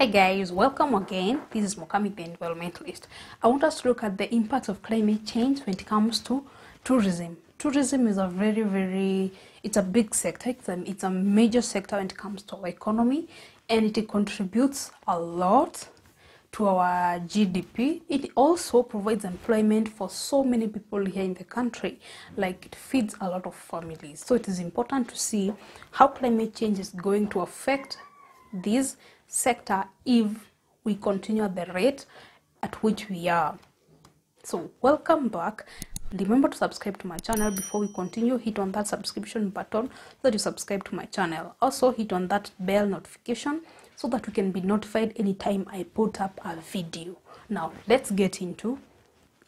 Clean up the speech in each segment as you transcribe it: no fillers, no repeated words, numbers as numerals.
Hey guys, welcome again. This is Mukami, the environmentalist. I want us to look at the impacts of climate change when it comes to tourism. Tourism is it's a big sector. It's a major sector when it comes to our economy, and it contributes a lot to our GDP. It also provides employment for so many people here in the country. Like, it feeds a lot of families. So it is important to see how climate change is going to affect this sector if we continue at the rate at which we are. So welcome back. Remember to subscribe to my channel. Before we continue, hit on that subscription button so that you subscribe to my channel. Also hit on that bell notification so that you can be notified anytime I put up a video. Now let's get into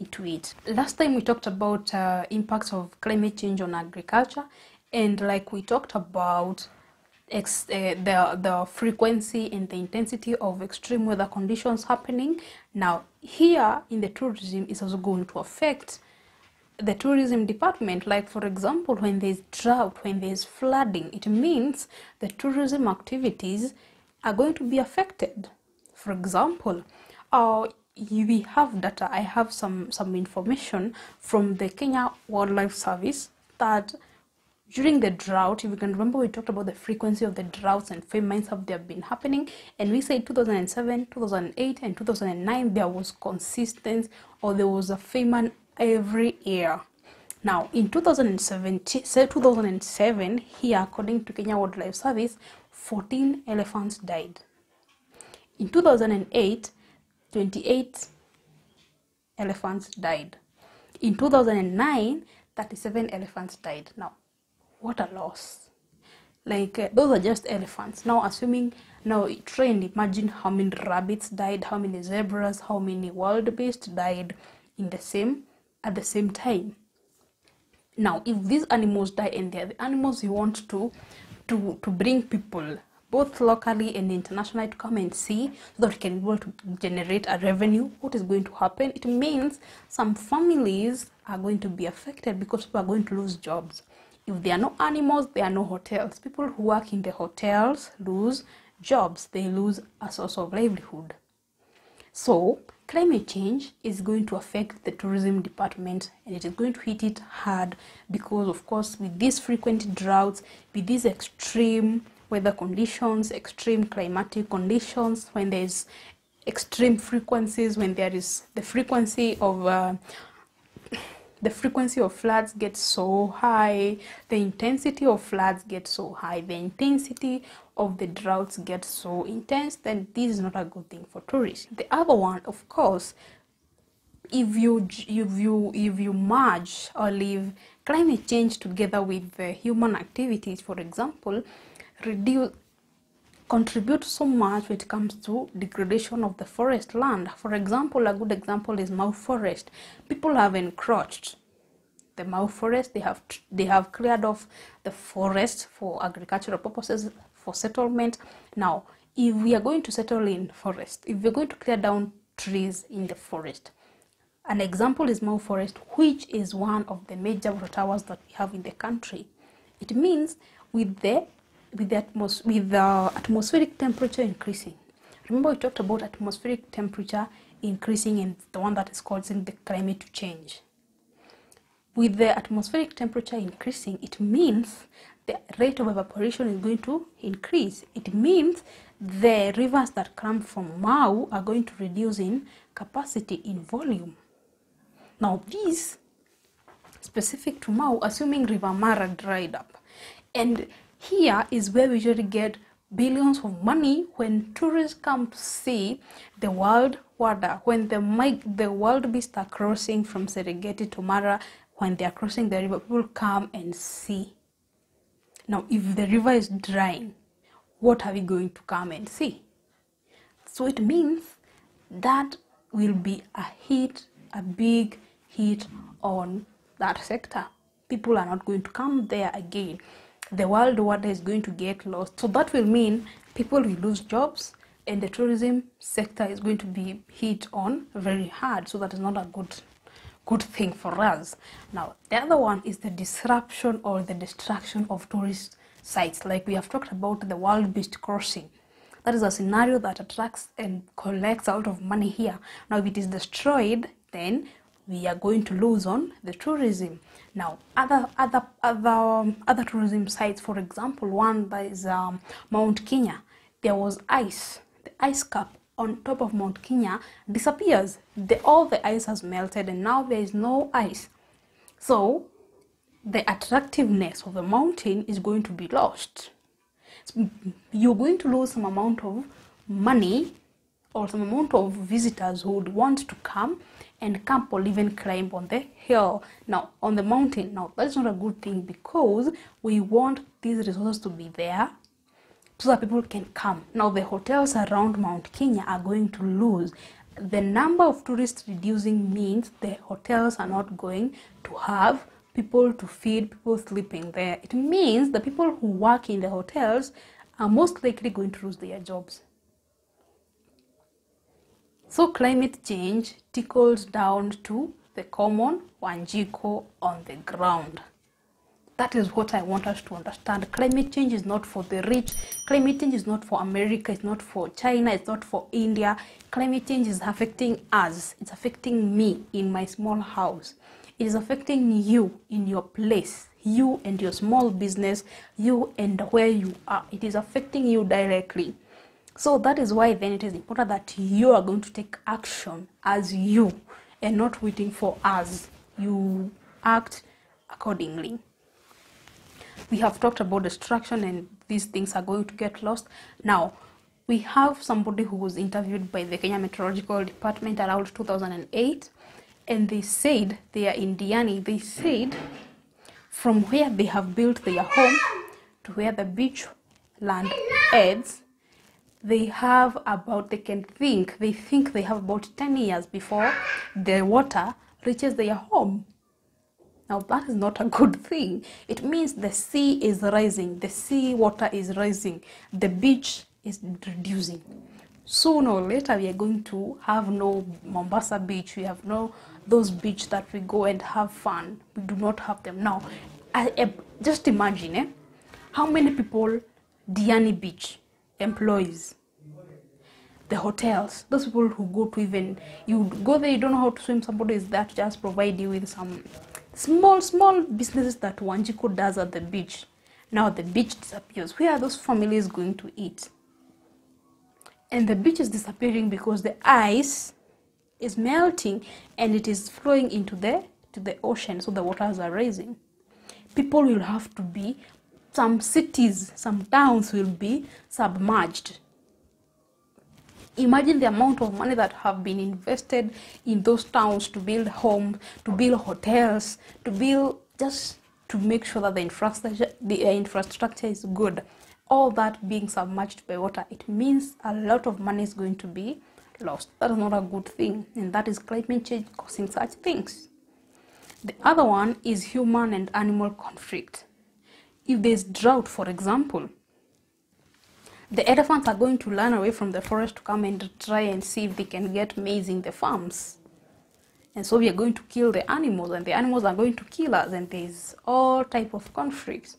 it. Last time we talked about impacts of climate change on agriculture, and like we talked about the frequency and the intensity of extreme weather conditions happening. Now here in the tourism is also going to affect the tourism department. Like, for example, when there's drought, when there's flooding, it means the tourism activities are going to be affected. For example, we have data. I have some information from the Kenya Wildlife Service that during the drought, if you can remember, we talked about the frequency of the droughts and famines have been happening, and we said 2007, 2008, and 2009 there was consistent, or there was a famine every year. Now in 2007 here, according to Kenya Wildlife Service, 14 elephants died. In 2008, 28 elephants died. In 2009, 37 elephants died. Now what a loss. Like, those are just elephants. Now try and imagine how many rabbits died, how many zebras, how many wildebeest died at the same time. Now if these animals die, and they're the animals you want to bring people both locally and internationally to come and see, so that we can be able to generate a revenue, what is going to happen? It means some families are going to be affected because people are going to lose jobs. If there are no animals, there are no hotels. People who work in the hotels lose jobs. They lose a source of livelihood. So climate change is going to affect the tourism department, and it is going to hit it hard because, of course, with these frequent droughts, with these extreme weather conditions, extreme climatic conditions, when there's extreme frequencies, when there is the frequency of floods gets so high, the intensity of floods gets so high, the intensity of the droughts gets so intense, then this is not a good thing for tourists. The other one, of course, if you merge or leave climate change together with the human activities, for example, contribute so much when it comes to degradation of the forest land. For example, a good example is Mau Forest. People have encroached the Mau Forest. They have cleared off the forest for agricultural purposes, for settlement. Now if we are going to settle in forest, if we're going to clear down trees in the forest, an example is Mau Forest, which is one of the major water towers that we have in the country. It means with the atmospheric temperature increasing. Remember, we talked about atmospheric temperature increasing, and the one that is causing the climate change. With the atmospheric temperature increasing, it means the rate of evaporation is going to increase. It means the rivers that come from Mau are going to reduce in capacity, in volume. Now this specific to Mau, assuming River Mara dried up, and here is where we usually get billions of money when tourists come to see the wild water, when the wildebeest are crossing from Serengeti to Mara. When they are crossing the river, people come and see. Now if the river is drying, what are we going to come and see? So it means that will be a big hit on that sector. People are not going to come there again. The wild water is going to get lost. So that will mean people will lose jobs, and the tourism sector is going to be hit on very hard. So that is not a good thing for us. Now the other one is the disruption or the destruction of tourist sites. Like we have talked about the wildebeest crossing. That is a scenario that attracts and collects a lot of money here. Now, if it is destroyed, then we are going to lose on the tourism. Now, other tourism sites, for example, one that is Mount Kenya. There was ice. The ice cap on top of Mount Kenya disappears. All the ice has melted, and now there is no ice. So the attractiveness of the mountain is going to be lost. You're going to lose some amount of money or some amount of visitors who would want to come and camp or even climb on the hill, now on the mountain. Now that's not a good thing, because we want these resources to be there so that people can come. Now the hotels around Mount Kenya are going to lose. The number of tourists reducing means the hotels are not going to have people to feed people sleeping there. It means the people who work in the hotels are most likely going to lose their jobs. So climate change trickles down to the common Wanjiko on the ground. That is what I want us to understand. Climate change is not for the rich. Climate change is not for America. It's not for China. It's not for India. Climate change is affecting us. It's affecting me in my small house. It is affecting you in your place, you and your small business, you and where you are. It is affecting you directly. So that is why then it is important that you are going to take action as you and not waiting for us. You act accordingly. We have talked about destruction, and these things are going to get lost. Now, we have somebody who was interviewed by the Kenya Meteorological Department around 2008. And they said, they are in Diani, they said from where they have built their home to where the beach land ends, they have about, they think they have about 10 years before the water reaches their home. Now that is not a good thing. It means the sea is rising, the sea water is rising, the beach is reducing. Sooner or later we are going to have no Mombasa beach, we have no those beach that we go and have fun. We do not have them now. Just imagine how many people Diani Beach employs. The hotels, those people who go to, even you go there, you don't know how to swim, somebody is there to just provide you with some small businesses that Wanjiko does at the beach. Now the beach disappears. Where are those families going to eat? And the beach is disappearing because the ice is melting and it is flowing into the ocean, so the waters are rising. People will have to be, some cities, some towns will be submerged. Imagine the amount of money that have been invested in those towns to build homes, to build hotels, to build, just to make sure that the infrastructure is good. All that being submerged by water, it means a lot of money is going to be lost. That is not a good thing, and that is climate change causing such things. The other one is human and animal conflict. If there is drought, for example, the elephants are going to run away from the forest to come and try and see if they can get maize in the farms. And so we are going to kill the animals, and the animals are going to kill us, and there is all type of conflicts.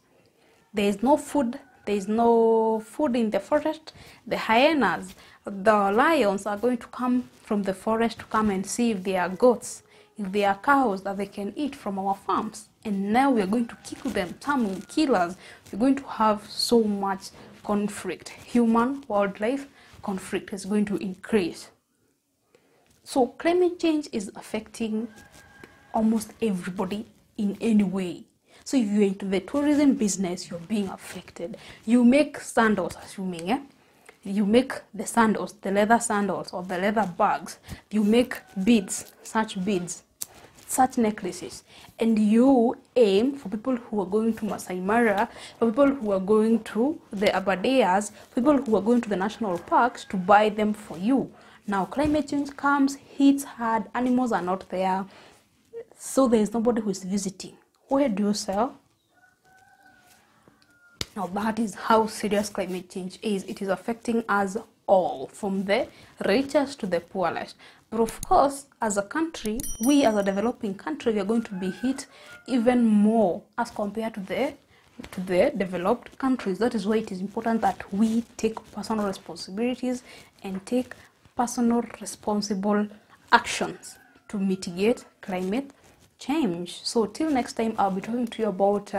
There is no food. There is no food in the forest. The hyenas, the lions are going to come from the forest to come and see if there are goats, if there are cows that they can eat from our farms. And now we are going to kill them. Some will kill us. We're going to have so much conflict. Human-wildlife conflict is going to increase. So climate change is affecting almost everybody in any way. So if you're into the tourism business, you're being affected. You make sandals, assuming, you make the sandals, the leather sandals or the leather bags. You make beads, such necklaces. And you aim for people who are going to Masai Mara, for people who are going to the Aberdares, people who are going to the national parks to buy them for you. Now climate change comes, hits hard, animals are not there, so there is nobody who is visiting. Where do you sell? Now that is how serious climate change is. It is affecting us all, from the richest to the poorest. But of course, as a country, we as a developing country, we are going to be hit even more as compared to the to the developed countries. That is why it is important that we take personal responsibilities and take personal responsible actions to mitigate climate change. So till next time, I'll be talking to you about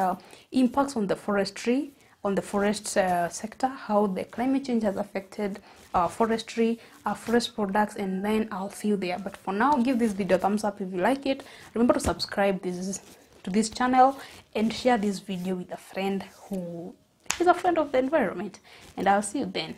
impacts on the forestry, on the forest sector, how the climate change has affected our forestry, our forest products, and then I'll see you there. But for now, give this video a thumbs up if you like it. Remember to subscribe to this channel and share this video with a friend who is a friend of the environment. And I'll see you then.